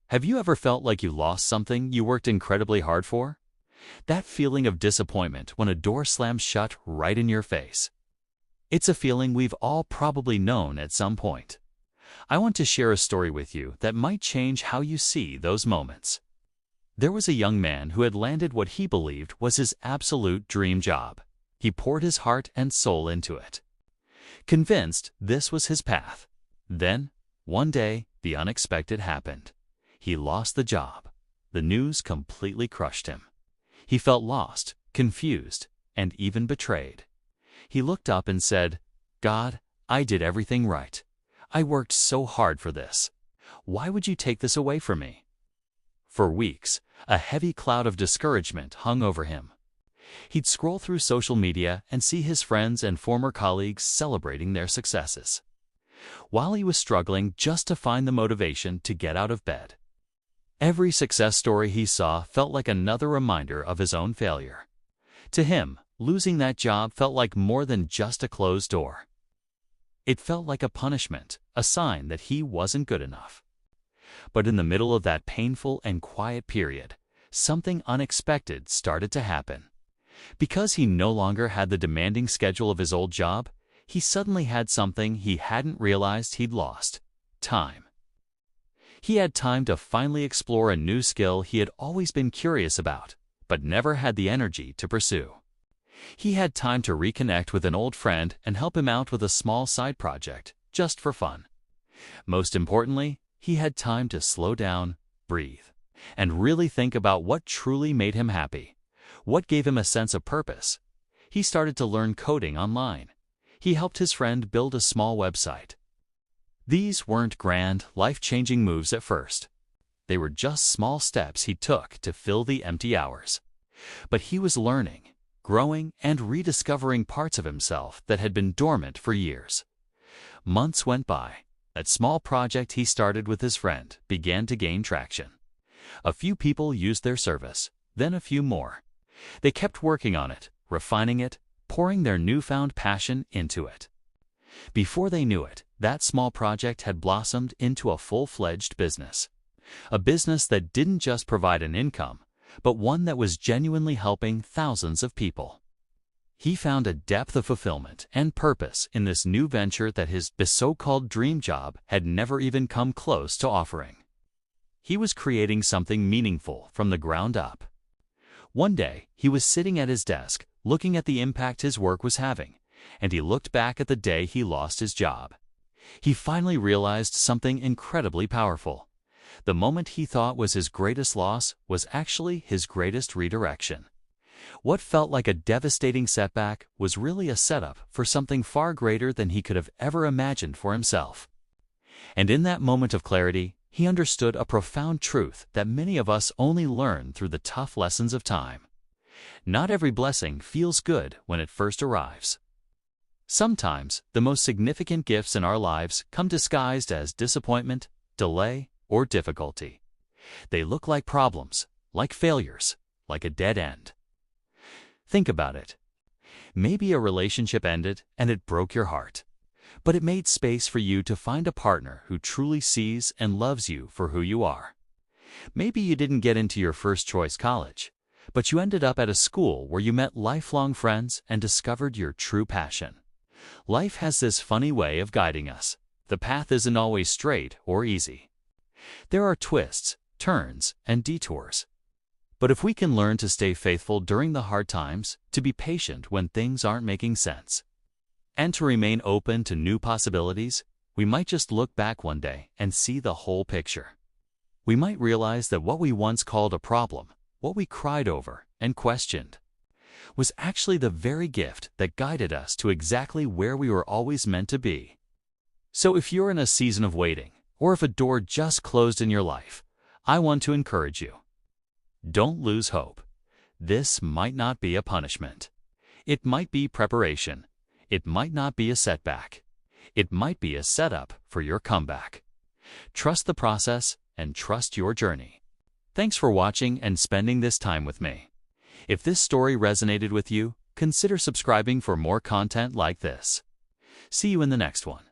Have you ever felt like you lost something you worked incredibly hard for? That feeling of disappointment when a door slams shut right in your face. It's a feeling we've all probably known at some point. I want to share a story with you that might change how you see those moments. There was a young man who had landed what he believed was his absolute dream job. He poured his heart and soul into it, convinced this was his path. Then, one day, the unexpected happened. He lost the job. The news completely crushed him. He felt lost, confused, and even betrayed. He looked up and said, "God, I did everything right. I worked so hard for this. Why would you take this away from me?" For weeks, a heavy cloud of discouragement hung over him. He'd scroll through social media and see his friends and former colleagues celebrating their successes, while he was struggling just to find the motivation to get out of bed. Every success story he saw felt like another reminder of his own failure. To him, losing that job felt like more than just a closed door. It felt like a punishment, a sign that he wasn't good enough. But in the middle of that painful and quiet period, something unexpected started to happen. Because he no longer had the demanding schedule of his old job, he suddenly had something he hadn't realized he'd lost: time. He had time to finally explore a new skill he had always been curious about, but never had the energy to pursue. He had time to reconnect with an old friend and help him out with a small side project, just for fun. Most importantly, he had time to slow down, breathe, and really think about what truly made him happy, what gave him a sense of purpose. He started to learn coding online. He helped his friend build a small website. These weren't grand, life-changing moves at first. They were just small steps he took to fill the empty hours. But he was learning, growing, and rediscovering parts of himself that had been dormant for years. Months went by. That small project he started with his friend began to gain traction. A few people used their service, then a few more. They kept working on it, refining it, pouring their newfound passion into it. Before they knew it, that small project had blossomed into a full-fledged business. A business that didn't just provide an income, but one that was genuinely helping thousands of people. He found a depth of fulfillment and purpose in this new venture that his so-called dream job had never even come close to offering. He was creating something meaningful from the ground up. One day, he was sitting at his desk, looking at the impact his work was having, and he looked back at the day he lost his job. He finally realized something incredibly powerful. The moment he thought was his greatest loss was actually his greatest redirection. What felt like a devastating setback was really a setup for something far greater than he could have ever imagined for himself. And in that moment of clarity, he understood a profound truth that many of us only learn through the tough lessons of time. Not every blessing feels good when it first arrives. Sometimes, the most significant gifts in our lives come disguised as disappointment, delay, or difficulty. They look like problems, like failures, like a dead end. Think about it. Maybe a relationship ended and it broke your heart, but it made space for you to find a partner who truly sees and loves you for who you are. Maybe you didn't get into your first choice college, but you ended up at a school where you met lifelong friends and discovered your true passion. Life has this funny way of guiding us. The path isn't always straight or easy. There are twists, turns, and detours. But if we can learn to stay faithful during the hard times, to be patient when things aren't making sense, and to remain open to new possibilities, we might just look back one day and see the whole picture. We might realize that what we once called a problem, what we cried over and questioned, was actually the very gift that guided us to exactly where we were always meant to be. So if you're in a season of waiting, or if a door just closed in your life, I want to encourage you. Don't lose hope. This might not be a punishment. It might be preparation. It might not be a setback. It might be a setup for your comeback. Trust the process and trust your journey. Thanks for watching and spending this time with me. If this story resonated with you, consider subscribing for more content like this. See you in the next one.